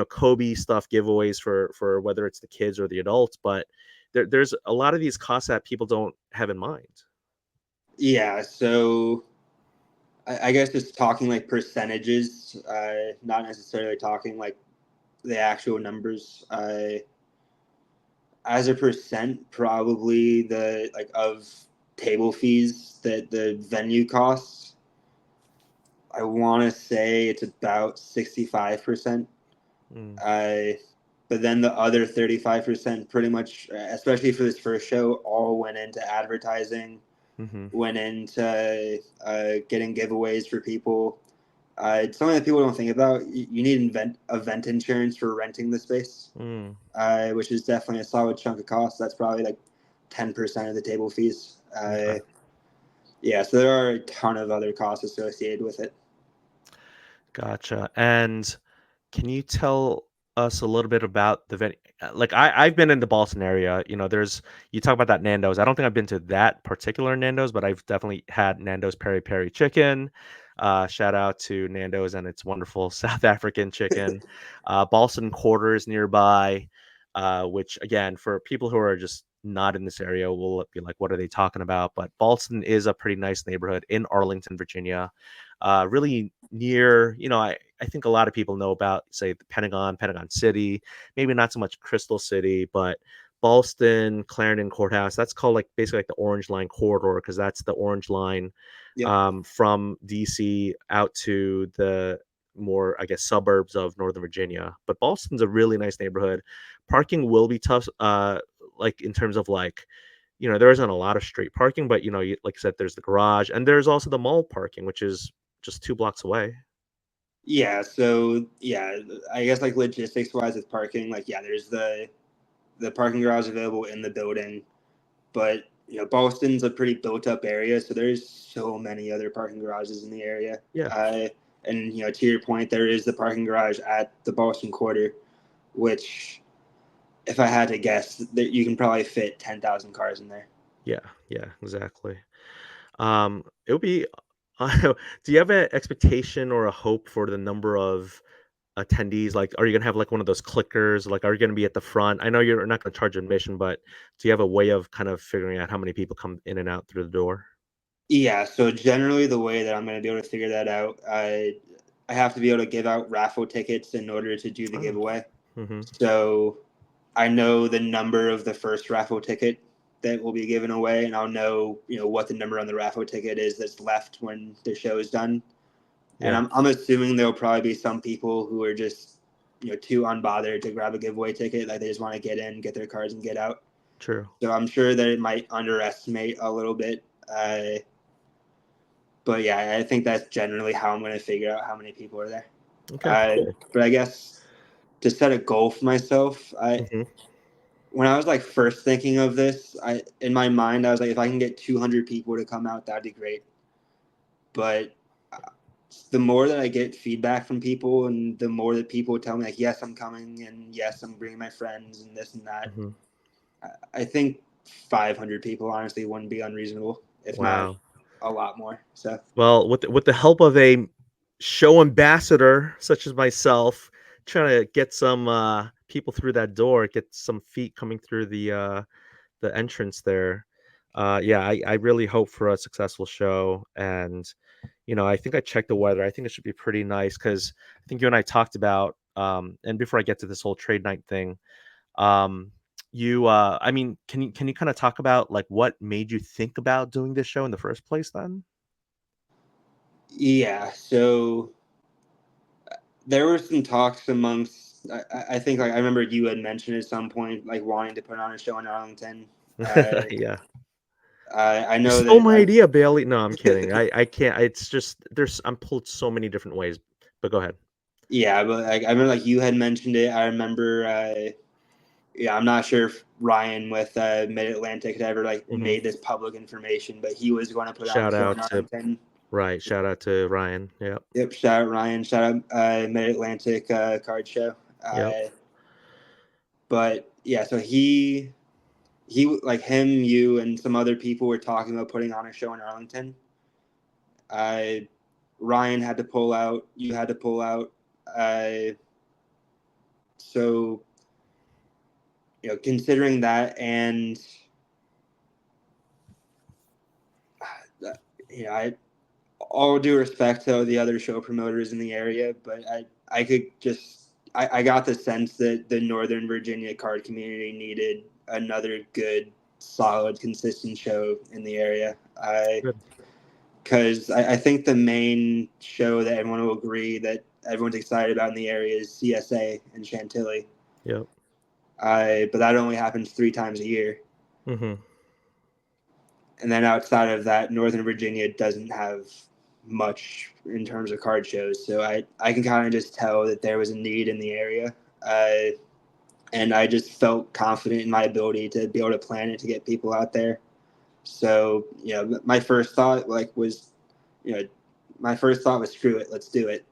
Kobe stuff giveaways for whether it's the kids or the adults, but there's a lot of these costs that people don't have in mind. yeah, so I guess just talking like percentages, not necessarily talking like the actual numbers. As a percent, probably the like of table fees that the venue costs. I want to say it's about 65%. Mm, I, but then the other 35%, pretty much, especially for this first show, all went into advertising, mhm, went into getting giveaways for people. Something that people don't think about. You need event insurance for renting the space, mm, which is definitely a solid chunk of cost. That's probably like 10% of the table fees. okay, Yeah, so there are a ton of other costs associated with it. gotcha. And can you tell us a little bit about the venue? Like I've been in the Boston area. There's you talk about that Nando's. I don't think I've been to that particular Nando's, but I've definitely had Nando's peri peri chicken. Shout out to Nando's and its wonderful South African chicken. Ballston Quarters nearby, which again for people who are just not in this area will be like, what are they talking about? But Ballston is a pretty nice neighborhood in Arlington, Virginia. Really near, I think a lot of people know about, say, the Pentagon City, maybe not so much Crystal City, but Ballston, Clarendon Courthouse. That's called like basically like the Orange Line corridor because that's the Orange Line Yep. from DC out to the more, I guess, suburbs of Northern Virginia. But Ballston's a really nice neighborhood. Parking will be tough, like in terms of like there isn't a lot of street parking, but like I said, there's the garage and there's also the mall parking, which is just 2 blocks away. Yeah, so yeah, I guess like logistics wise with parking, like yeah, there's the parking garage available in the building, but Boston's a pretty built up area, so there's so many other parking garages in the area. Yeah. And to your point, there is the parking garage at the Boston Quarter, which if I had to guess, that you can probably fit 10,000 cars in there. Yeah. Yeah. Exactly. It would be. Do you have an expectation or a hope for the number of attendees? Like, are you gonna have like one of those clickers? Like, are you gonna be at the front? I know you're not gonna charge admission, but do you have a way of kind of figuring out how many people come in and out through the door? Yeah, so generally the way that I'm going to be able to figure that out, I have to be able to give out raffle tickets in order to do the Oh. giveaway. Mm-hmm. So I know the number of the first raffle ticket that will be given away, and I'll know what the number on the raffle ticket is that's left when the show is done. And Yeah. I'm assuming there'll probably be some people who are just too unbothered to grab a giveaway ticket. Like they just want to get in, get their cards, and get out. True. So I'm sure that it might underestimate a little bit. But yeah, I think that's generally how I'm going to figure out how many people are there. Okay, cool. But I guess to set a goal for myself, Mhm, when I was like first thinking of this, in my mind I was like, if I can get 200 people to come out, that'd be great. But the more that I get feedback from people, and the more that people tell me like, yes, I'm coming, and yes, I'm bringing my friends, and this and that, mhm. I think 500 people honestly wouldn't be unreasonable, if not Wow. a lot more. So Well, with the help of a show ambassador such as myself, trying to get some, people through that door, get some feet coming through the entrance there. Yeah, I really hope for a successful show, and, I think I checked the weather. I think it should be pretty nice because I think you and I talked about, and before I get to this whole trade night thing, um, I mean, can you kinda talk about, like, what made you think about doing this show in the first place then? yeah, so there were some talks amongst. I think like I remember you had mentioned at some point like wanting to put on a show in Arlington. Uh, Yeah. I "You know stole that my I. idea, Bailey." No, I'm kidding. I can't it's just I'm pulled so many different ways, but go ahead. Yeah, but like I remember like you had mentioned it. I remember. Yeah, I'm not sure if Ryan with Mid Atlantic had ever like Mhm. made this public information, but he was going to put on a Shout show in out to Arlington. shout out to Ryan. Yep, Yep, shout out Ryan, shout out Mid Atlantic Card Show. yep. But yeah, so he like him, you, and some other people were talking about putting on a show in Arlington. Uh, Ryan had to pull out. You had to pull out. Uh, so considering that, and I all due respect to the other show promoters in the area, but I could just I got the sense that the Northern Virginia card community needed another good, solid, consistent show in the area. I Good. Because I think the main show that everyone will agree that everyone's excited about in the area is CSA and Chantilly. Yep. But that only happens 3 times a year. Mhm. And then outside of that, Northern Virginia doesn't have much in terms of card shows. So I can kind of just tell that there was a need in the area. And I just felt confident in my ability to be able to plan it to get people out there. So, my first thought you know, my first thought was screw it, let's do it.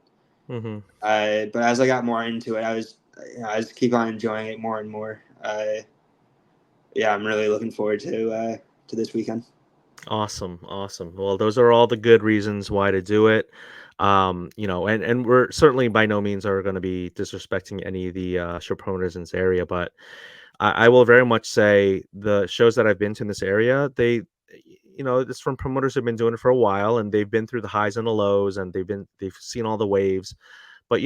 Mhm. But as I got more into it, I just keep on enjoying it more and more. Yeah, I'm really looking forward to this weekend. Awesome, awesome. Well, those are all the good reasons why to do it. And we're certainly by no means are going to be disrespecting any of the show promoters in this area, but I will very much say the shows that I've been to in this area, it's from promoters who've been doing it for a while, and they've been through the highs and the lows, and they've seen all the waves. But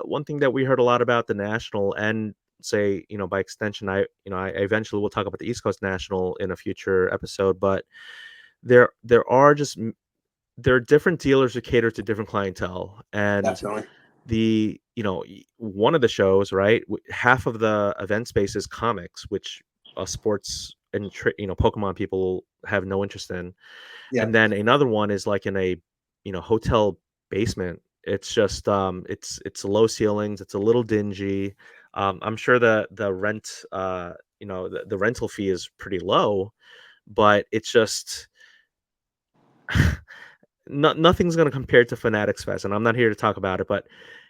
one thing that we heard a lot about the national, and say by extension, I eventually will talk about the East Coast National in a future episode, but there are there are different dealers who cater to different clientele, and Definitely. one of the shows, right, half of the event space is comics, which sports and Pokemon people have no interest in, and Yep. then another one is like in a hotel basement. It's just it's low ceilings, it's a little dingy. I'm sure the rent the rental fee is pretty low, but it's just nothing's gonna compare to Fanatics Fest, and I'm not here to talk about it, but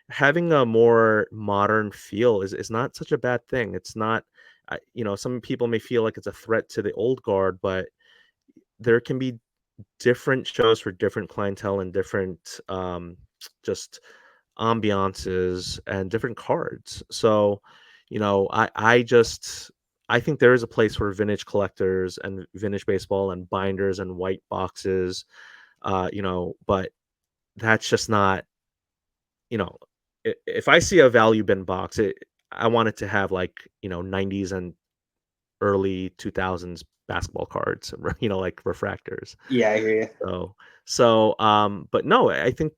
having a more modern feel is not such a bad thing. It's not, some people may feel like it's a threat to the old guard, but there can be different shows for different clientele and different just ambiances and different cards. So, I think there is a place for vintage collectors and vintage baseball and binders and white boxes, but that's just not, you know, if I see a value bin box, I want it to have like, 90s and early 2000s basketball cards, like refractors. Yeah, I hear you. So but no, I think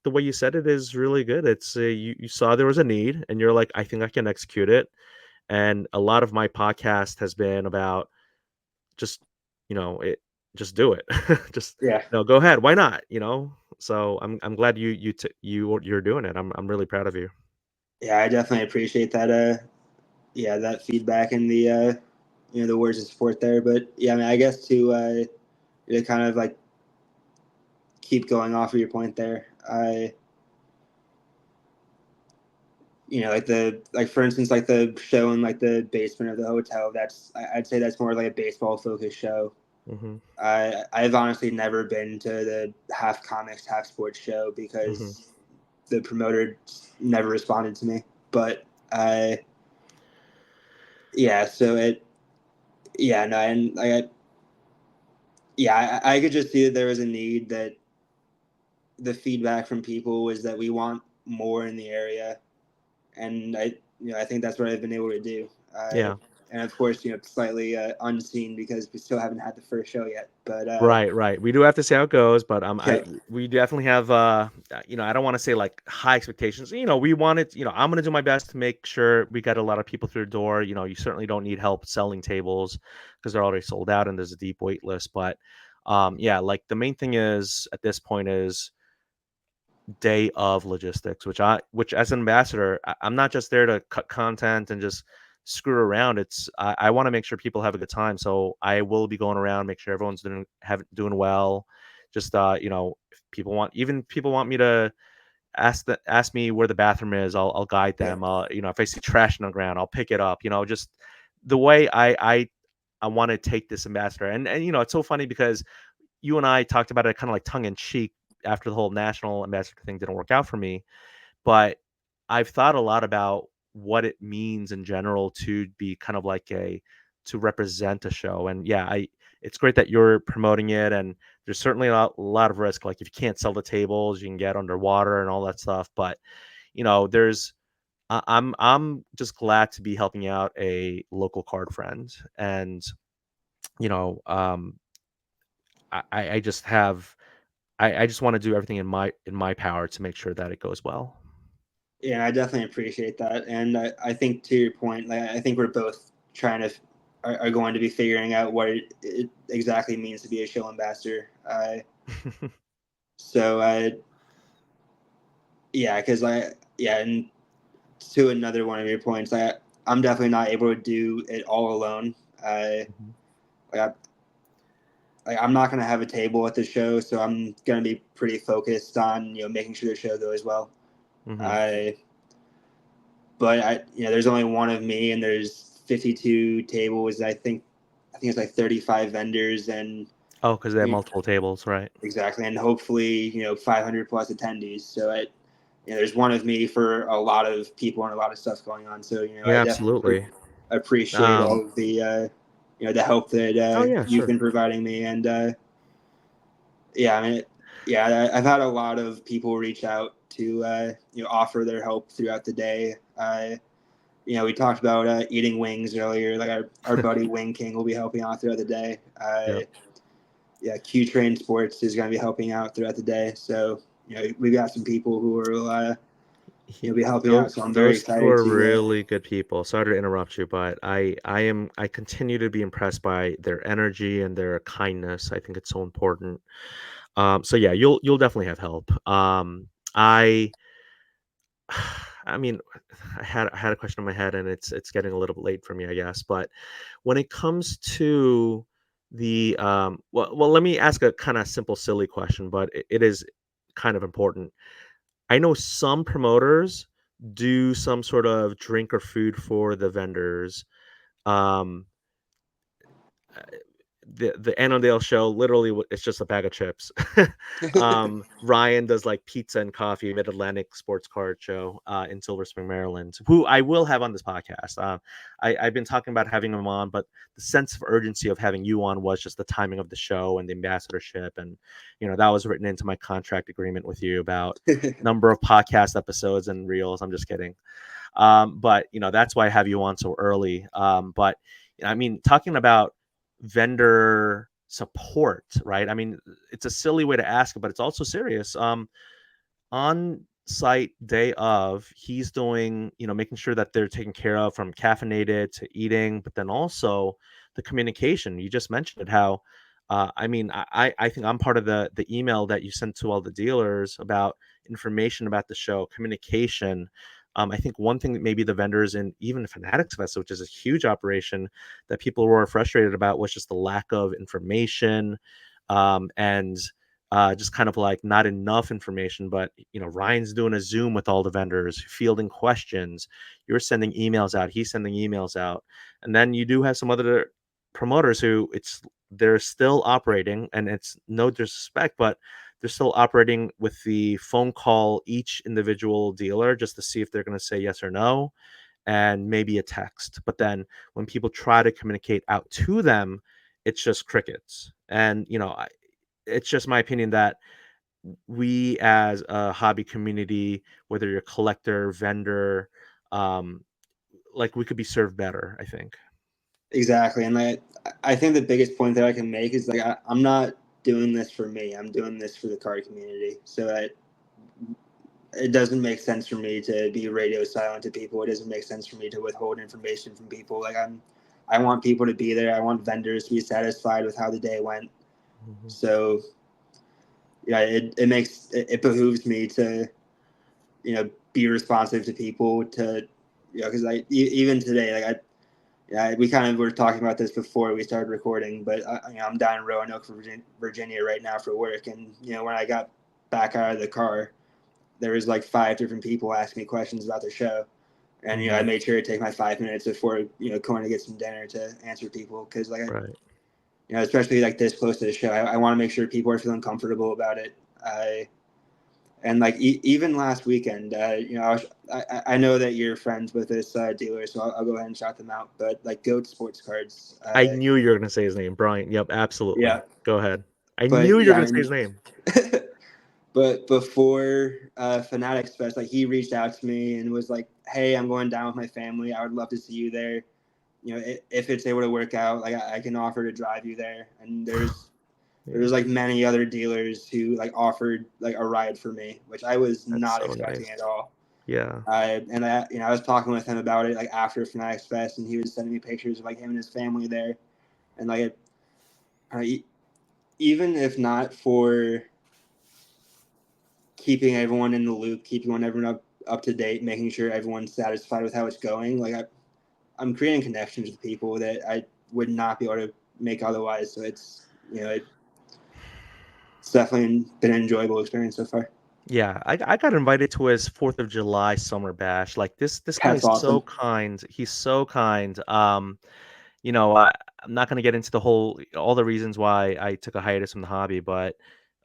the way you said it is really good. It's you saw there was a need, and you're like, I think I can execute it. And a lot of my podcast has been about just it just do it. Just Yeah, go ahead, why not, so I'm glad you're doing it. I'm really proud of you. yeah, I definitely appreciate that. Yeah, that feedback and the the words of support there. But yeah, I mean, I guess to kind of like keep going off of your point there. I like for instance, like the show in like the basement of the hotel. I'd say that's more like a baseball focused show. Hmm. I've honestly never been to the half comics, half sports show Hmm. because the promoter never responded to me. But yeah, so yeah, no, and yeah, I could just see that there was a need that the feedback from people was that we want more in the area, and I think that's what I've been able to do. Yeah. And of course, slightly unseen because we still haven't had the first show yet. But Right, right. We do have to see how it goes, but I yeah, we definitely have I don't want to say like high expectations. We wanted, I'm going to do my best to make sure we get a lot of people through the door. You certainly don't need help selling tables because they're already sold out and there's a deep wait list, but yeah, like the main thing is at this point is day of logistics, which as an ambassador, I'm not just there to cut content and just screw around. I want to make sure people have a good time. So I will be going around, make sure everyone's doing well. Just if people want me to ask me where the bathroom is, I'll guide yeah, them. If I see trash on the ground, I'll pick it up. Just the way I want to take this ambassador. And it's so funny because you and I talked about it kind of like tongue in cheek after the whole national ambassador thing didn't work out for me. But I've thought a lot about what it means in general to be kind of like to represent a show. And yeah, it's great that you're promoting it. And there's certainly a lot of risk. Like if you can't sell the tables, you can get underwater and all that stuff. But there's I'm just glad to be helping out a local card friend. And you know, um, I just have I just want to do everything in my power to make sure that it goes well. yeah, I definitely appreciate that. And I think to your point, like I think we're both trying to are going to be figuring out what it exactly means to be a show ambassador. So yeah, because yeah, and to another one of your points, I'm definitely not able to do it all alone. I Mhm. like I'm not gonna have a table at the show, so I'm gonna be pretty focused on making sure the show goes well. Mhm. I but there's only one of me, and there's 52 tables. I think it's like 35 vendors, and Oh, because they have multiple tables, right? exactly, and hopefully 500 plus attendees. So there's one of me for a lot of people and a lot of stuff going on. So I Yeah, definitely absolutely. appreciate Um, all of the the help that oh yeah, you've sure. been providing me, and yeah, I mean, yeah, I've had a lot of people reach out to offer their help throughout the day. We talked about eating wings earlier. Like our buddy Wing King will be helping out throughout the day. Yep. Yeah, Q Train Sports is going to be helping out throughout the day. So we've got some people who are He, be helping out. those So I'm very those two excited are to. really good people. Sorry to interrupt you, but I continue to be impressed by their energy and their kindness. I think it's so important. So yeah, you'll definitely have help. I I mean, I had a question in my head, and it's getting a little bit late for me, I guess. But when it comes to well, let me ask a kind of simple, silly question, but it is kind of important. I know some promoters do some sort of drink or food for the vendors. Um, uh, the Annandale show literally it's just a bag of chips. Ryan does like pizza and coffee, Mid Atlantic Sports Card Show in Silver Spring, Maryland, who I will have on this podcast. I've been talking about having him on, but the sense of urgency of having you on was just the timing of the show and the ambassadorship, and that was written into my contract agreement with you about number of podcast episodes and reels. I'm just kidding. But that's why I have you on so early. But I mean, talking about vendor support, right? I mean, it's a silly way to ask it, but it's also serious. On site day of, he's doing, making sure that they're taken care of from caffeinated to eating, but then also the communication. You just mentioned it, how I mean, I think I'm part of the email that you sent to all the dealers about information about the show, communication. I think one thing that maybe the vendors and even Fanatics Fest, which is a huge operation, that people were frustrated about was just the lack of information, and just kind of like not enough information. But Ryan's doing a Zoom with all the vendors, fielding questions. You're sending emails out. He's sending emails out, and then you do have some other promoters who they're still operating, and it's no disrespect, but they're still operating with the phone call each individual dealer just to see if they're going to say yes or no, and maybe a text. But then when people try to communicate out to them, it's just crickets. And it's just my opinion that we as a hobby community, whether you're a collector, vendor, um, like we could be served better, I think. Exactly, and I think the biggest point that I can make is like I'm not doing this for me. I'm doing this for the card community. So it doesn't make sense for me to be radio silent to people. It doesn't make sense for me to withhold information from people. I want people to be there. I want vendors to be satisfied with how the day went. Mhm. So yeah, it behooves me to be responsive to people, to because even today, like yeah, we kind of were talking about this before we started recording, but I'm down in Roanoke, Virginia right now for work, and when I got back out of the car, there was like 5 different people asking me questions about the show, and I Mhm. made sure to take my 5 minutes before going to get some dinner to answer people, because Right. especially like this close to the show, I want to make sure people are feeling comfortable about it. And like even last weekend, I know that you're friends with this dealer, so I'll go ahead and shout them out. But like Goat Sports Cards, I knew you were going to say his name, Brian. Yep, absolutely. yeah. Go ahead. I But knew you were yeah, going to say his name. but before Fanatics Fest, like he reached out to me and was like, "Hey, I'm going down with my family. I would love to see you there. If it's able to work out, like I can offer to drive you there." And there's Yeah, like many other dealers who like offered like a ride for me, which I was that's not so nice. expecting at all. Yeah. I was talking with him about it like after Fanatics Fest, and he was sending me pictures of like him and his family there, and like even if not for keeping everyone in the loop, keeping everyone up to date, making sure everyone's satisfied with how it's going, like I'm creating connections with people that I would not be able to make otherwise. So it's definitely been an enjoyable experience so far. Yeah, I got invited to his 4th of July summer bash. Like this guy That's is so awesome. kind. He's so kind. I'm not going to get into all the reasons why I took a hiatus from the hobby, but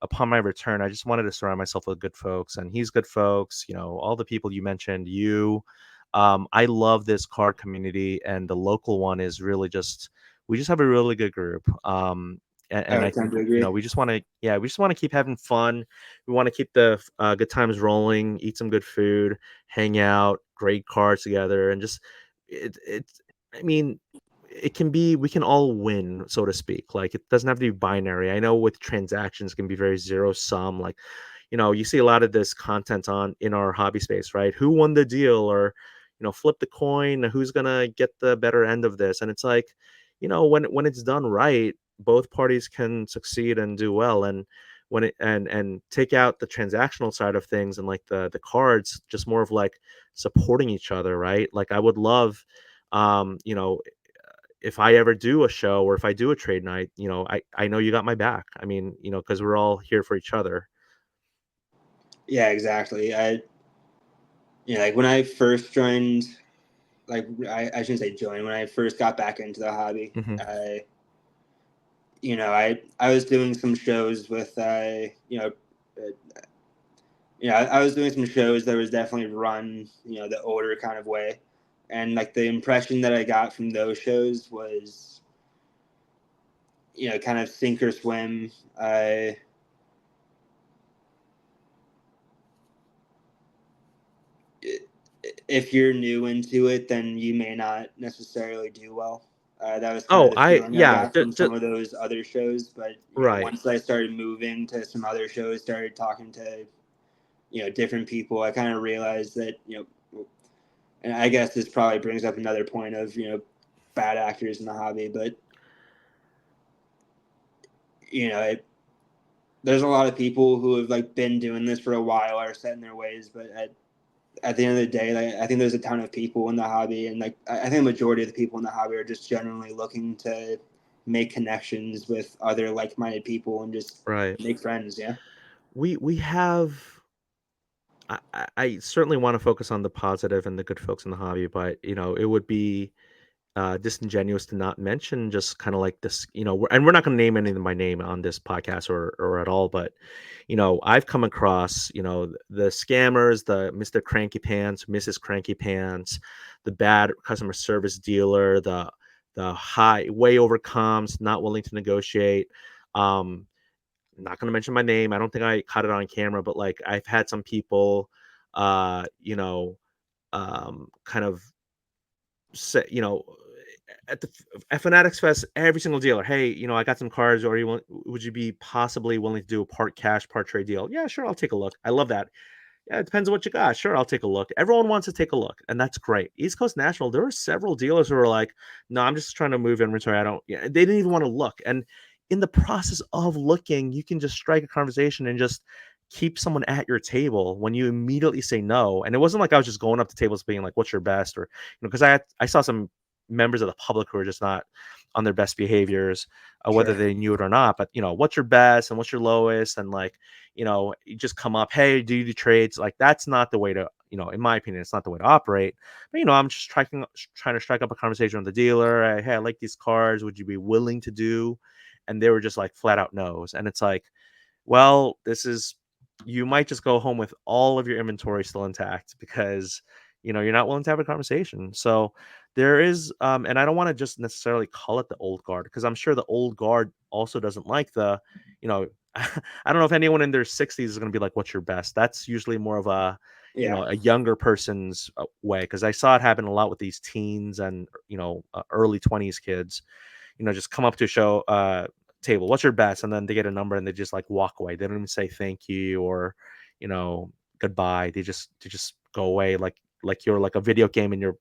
upon my return, I just wanted to surround myself with good folks, and he's good folks. All the people you mentioned, I love this card community, and the local one is really just we just have a really good group. I And I would tend think to agree. we just want to, yeah, we just want to keep having fun. We want to keep the good times rolling, eat some good food, hang out, grade cards together, and just it's. I mean, it can be we can all win, so to speak. Like it doesn't have to be binary. I know with transactions it can be very zero sum. Like, you see a lot of this content on in our hobby space, right? Who won the deal, or flip the coin, who's gonna get the better end of this? And it's like, when it's done right, both parties can succeed and do well. And when it and take out the transactional side of things and like the cards, just more of like supporting each other, right? Like I would love um you know if I ever do a show or if I do a trade night, I know you got my back. I mean, because we're all here for each other. Yeah, exactly. Like when I first joined, like I shouldn't say joined. When I first got back into the hobby, Hmm. I I was doing some shows with I was doing some shows that was definitely run the older kind of way, and like the impression that I got from those shows was kind of sink or swim. I If you're new into it, then you may not necessarily do well. That was kind of Oh, the I feeling I yeah, got from some of those other shows. But right. once I started moving to some other shows, started talking to different people, I kind of realized that and I guess this probably brings up another point of bad actors in the hobby, but you know it, there's a lot of people who have like been doing this for a while are set in their ways, but at the end of the day, like, I think there's a ton of people in the hobby, and like I think the majority of the people in the hobby are just generally looking to make connections with other like-minded people and just Right. make friends. Yeah, We have I certainly want to focus on the positive and the good folks in the hobby, but it would be disingenuous to not mention just kind of like this, and we're not going to name anything by name on this podcast or at all, but I've come across the scammers, the Mr. Cranky Pants, Mrs. Cranky Pants, the bad customer service dealer, the high way overcomes, not willing to negotiate. Um, Not going to mention my name. I don't think I caught it on camera, but like I've had some people, uh, you know, kind of say, at the at Fanatics Fest, every single dealer, hey, I got some cards, or would you be possibly willing to do a part cash, part trade deal? Yeah, sure, I'll take a look. I love that. Yeah, it depends on what you got. Sure, I'll take a look. Everyone wants to take a look, and that's great. East Coast National, there were several dealers who were like, "No, I'm just trying to move inventory. I don't." Yeah, they didn't even want to look. And in the process of looking, you can just strike a conversation and just keep someone at your table when you immediately say no. And it wasn't like I was just going up to tables being like, "What's your best?" Or because I saw some members of the public who were just not on their best behaviors, whether sure. they knew it or not. But what's your best and what's your lowest, and like you just come up, hey, do you do trades? Like that's not the way to, in my opinion, it's not the way to operate. But I'm just trying to strike up a conversation with the dealer. Hey, I like these cars. Would you be willing to do? And they were just like flat out no's. And it's like, well, you might just go home with all of your inventory still intact because you're not willing to have a conversation. So there is, and I don't want to just necessarily call it the old guard, because I'm sure the old guard also doesn't like the, you know, I don't know if anyone in their 60s is going to be like, "What's your best?" That's usually more of a, Yeah, a younger person's way, because I saw it happen a lot with these teens and early 20s kids. Just come up to a show table, "What's your best?" And then they get a number and they just like walk away. They don't even say thank you or, you know, goodbye. They just go away like you're like a video game and you're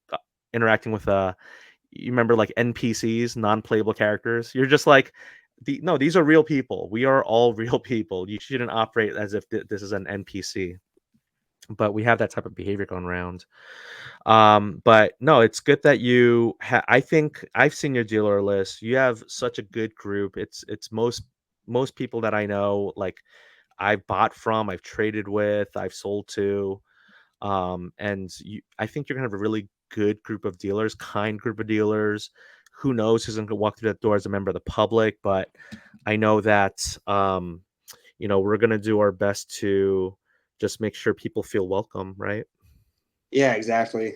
interacting with you remember like NPCs, non-playable characters. You're just like no, these are real people. We are all real people. You shouldn't operate as if this is an NPC. But we have that type of behavior going around. But no, it's good that I think I've seen your dealer list. You have such a good group. It's most people that I know, like I've bought from, I've traded with, I've sold to. And I think you're gonna have a really good group of dealers, kind group of dealers. Who knows who's gonna walk through that door as a member of the public, but I know that we're gonna do our best to just make sure people feel welcome, right? yeah, exactly.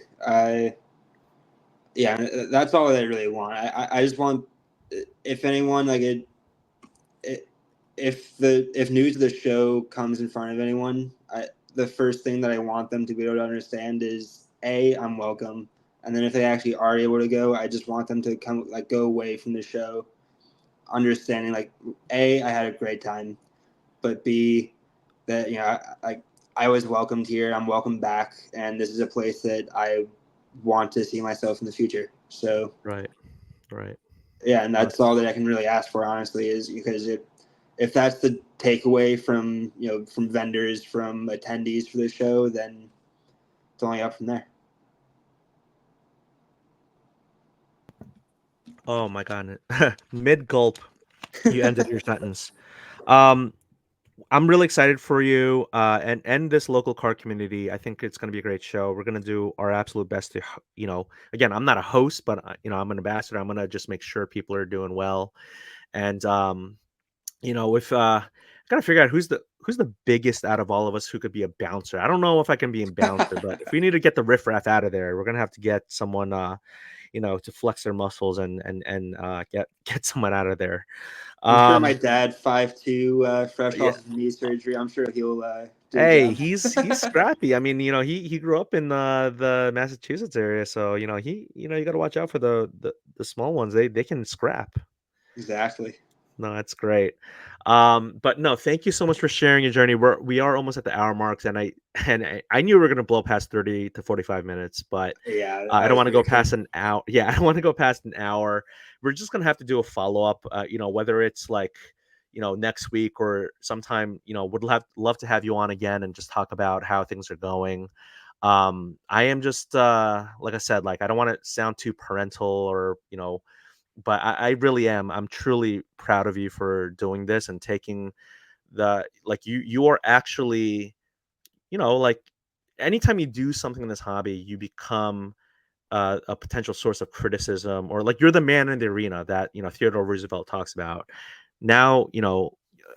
Yeah, that's all I really want. I just want, if anyone like it if news of the show comes in front of anyone, the first thing that I want them to be able to understand is I'm welcome, and then if they actually are able to go, I just want them to go away from the show understanding like I had a great time, but B, that I was welcomed here. I'm welcome back, and this is a place that I want to see myself in the future. So Right, right. yeah, and that's That's all that I can really ask for, honestly, is because if that's the takeaway from from vendors, from attendees for the show, then it's only up from there. oh my god. Mid gulp, you ended your sentence. Um, I'm really excited for you and this local car community. I think it's going to be a great show. We're going to do our absolute best to, again, I'm not a host, but I'm an ambassador. I'm going to just make sure people are doing well. And if I got to figure out who's the biggest out of all of us who could be a bouncer. I don't know if I can be a bouncer, but if we need to get the riffraff out of there, we're going to have to get someone to flex their muscles and get someone out of there. I'm sure my Um dad, 5'2", fresh yeah, off of knee surgery. I'm sure he'll Good Hey, job. he's scrappy. I mean, he grew up in the Massachusetts area, so you got to watch out for the small ones. They can scrap. Exactly. No, that's great. But no, thank you so much for sharing your journey. We are almost at the hour marks, and I knew we were gonna blow past 30 to 45 minutes, but Yeah, I I don't was want to go predicting. past an hour. Yeah, I don't want to go past an hour. We're just gonna have to do a follow up. Whether it's like next week or sometime. Would love to have you on again and just talk about how things are going. I am just like I said, like I don't want to sound too parental or but I really am. I'm truly proud of you for doing this and taking the like you are actually, like anytime you do something in this hobby, you become a potential source of criticism, or like you're the man in the arena that Theodore Roosevelt talks about. Now,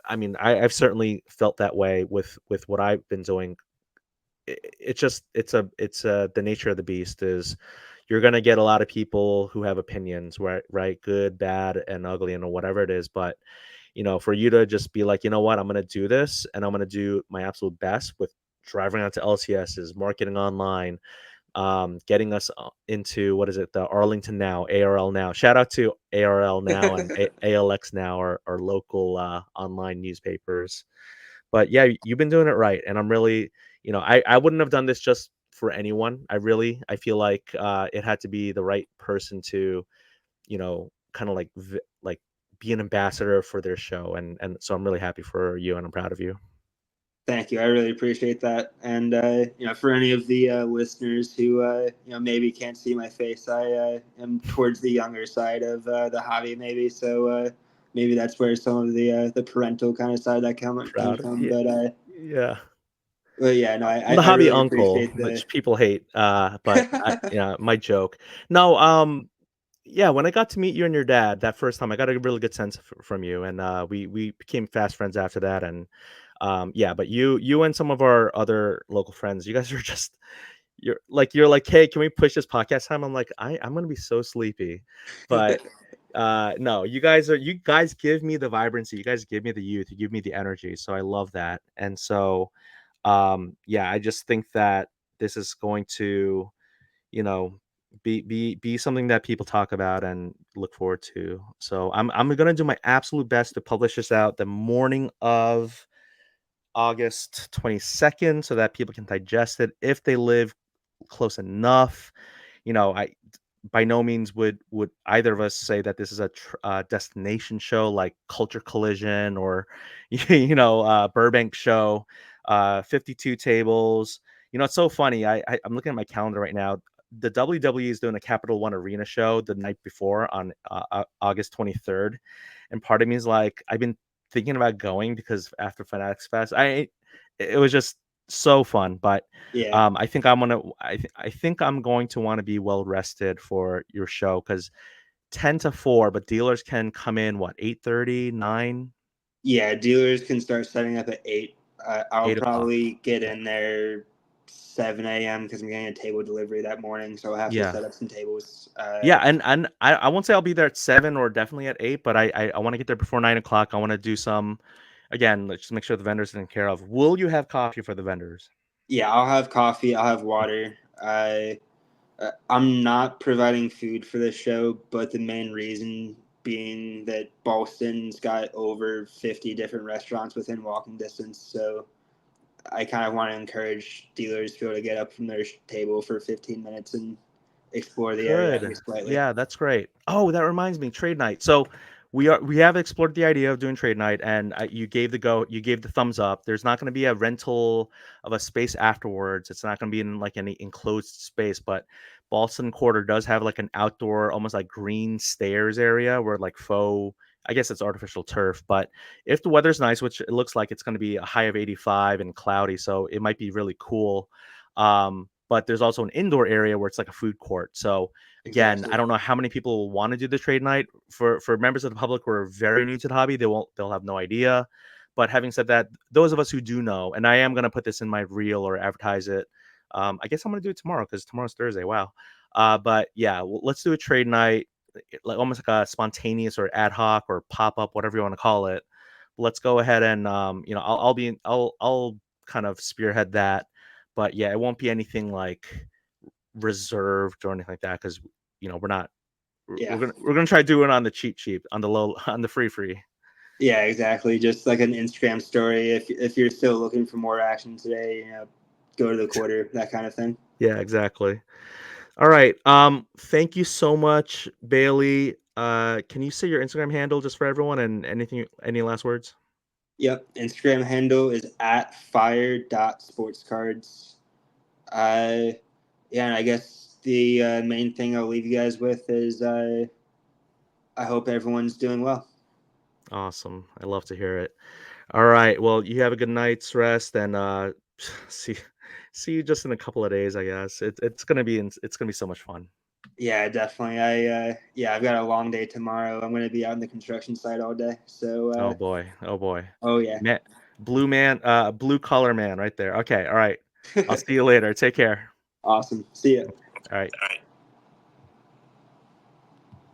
I mean, I've certainly felt that way with what I've been doing. It's just it's the nature of the beast is you're gonna get a lot of people who have opinions, right, good, bad, and ugly, and whatever it is. But for you to just be like, you know what, I'm gonna do this, and I'm gonna do my absolute best with driving out to LCSs, marketing online, getting us into what is it, the Arlington Now, ARL Now. Shout out to ARL Now and ALX Now, our local online newspapers. But yeah, you've been doing it right, and I'm really, I wouldn't have done this just for anyone. I feel like it had to be the right person to, kind of like be an ambassador for their show, and so I'm really happy for you, and I'm proud of you. Thank you. I really appreciate that. And for any of the listeners who maybe can't see my face, I am towards the younger side of the hobby, maybe. So maybe that's where some of the parental kind of side that comes Proud, from. yeah, yeah. But yeah, no, I'm the I hobby really uncle, appreciate the. which people hate, but my joke. No, yeah, when I got to meet you and your dad that first time, I got a really good sense from you, and we became fast friends after that. And yeah, but you and some of our other local friends, you guys are just you're like, hey, can we push this podcast time? I'm like, I'm gonna be so sleepy, but no, you guys give me the vibrancy, you guys give me the youth, you give me the energy, so I love that. And so yeah, I just think that this is going to you know be something that people talk about and look forward to. So I'm gonna do my absolute best to publish this out the morning of August 22nd so that people can digest it if they live close enough. I by no means would either of us say that this is a destination show like Culture Collision or Burbank show. 52 tables. It's so funny. I'm looking at my calendar right now. The WWE is doing a Capital One Arena show the night before on August 23rd, and part of me is like, I've been thinking about going because after Fanatics Fest, it was just so fun. But Yeah, I think I'm going to want to be well rested for your show because 10 to 4, but dealers can come in what, 8:30, 9, yeah. Dealers can start setting up at 8. I'll 8 o'clock. probably get Yeah. in there 7 a.m. because I'm getting a table delivery that morning, so I'll have to Yeah. set up some tables. Yeah, and I won't say I'll be there at 7 or definitely at 8, but I want to get there before 9 o'clock. I want to do some again, let's just make sure the vendors taken care of. Will you have coffee for the vendors? Yeah, I'll have coffee. I'll have water. I'm not providing food for this show, but the main reason being that Ballston's got over 50 different restaurants within walking distance. So I kind of want to encourage dealers to be able to get up from their table for 15 minutes and explore the area at Good. least slightly. Yeah, that's great. Oh, that reminds me, trade night. So we have explored the idea of doing trade night, and you gave the thumbs up. There's not going to be a rental of a space afterwards. It's not going to be in like any enclosed space, but Boston Quarter does have like an outdoor, almost like green stairs area where like faux. I guess it's artificial turf, but if the weather's nice, which it looks like it's going to be a high of 85 and cloudy, so it might be really cool. But there's also an indoor area where it's like a food court. So again, I Exactly. don't know how many people will want to do the trade night. For members of the public who are very new to the hobby, they'll have no idea. But having said that, those of us who do know, and I am going to put this in my reel or advertise it. I guess I'm going to do it tomorrow because tomorrow's Thursday. Wow. But yeah, let's do a trade night, like almost like a spontaneous or ad hoc or pop up, whatever you want to call it. Let's go ahead and I'll kind of spearhead that. But yeah, it won't be anything like reserved or anything like that because we're not. Yeah. We're gonna try to do it on the cheap, on the low, on the free. Yeah, exactly. Just like an Instagram story. If you're still looking for more action today, go to the quarter, that kind of thing. Yeah, exactly. All right. Thank you so much, Bailey. Can you say your Instagram handle just for everyone and any last words? Yep. Instagram handle is at fire.sportscards. Uh, yeah, and I guess the main thing I'll leave you guys with is I hope everyone's doing well. Awesome. I love to hear it. All right. Well, you have a good night's rest and see see you just in a couple of days, I guess. It's gonna be so much fun. Yeah, definitely. I've got a long day tomorrow. I'm going to be out in the construction site all day. So Oh boy. Oh boy. oh yeah. Man, blue collar man right there. Okay. All right. I'll see you later. Take care. Awesome. See ya. All right.